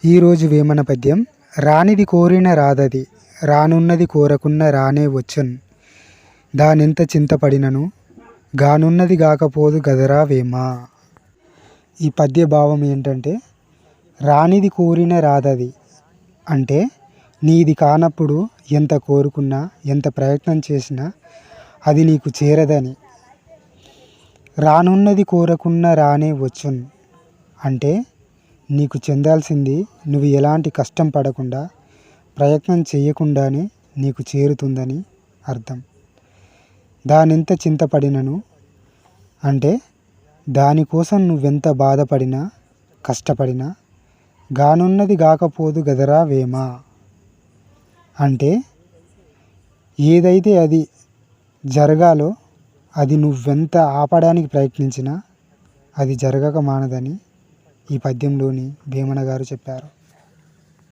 ఈరోజు వేమన పద్యం. రానిది కోరిన రాదది, రానున్నది కోరకున్న రానే వచ్చున్, దానెంత చింతపడినను గానున్నది గాకపోదు గదరా వేమ. ఈ పద్య భావం ఏంటంటే, రానిది కోరిన రాదది అంటే నీది కానప్పుడు ఎంత కోరుకున్నా ఎంత ప్రయత్నం చేసినా అది నీకు చేరదని. రానున్నది కోరకున్న రానే వచ్చున్ అంటే నీకు చెందాల్సింది నువ్వు ఎలాంటి కష్టం పడకుండా ప్రయత్నం చేయకుండానే నీకు చేరుతుందని అర్థం. దానెంత చింతపడినను అంటే దానికోసం నువ్వెంత బాధపడినా కష్టపడినా గానున్నది గాకపోదు గదరా వేమ అంటే ఏదైతే అది జరగాలో అది నువ్వెంత ఆపడానికి ప్రయత్నించినా అది జరగక మానదని ఈ పద్యంలోని వేమన గారు చెప్పారు.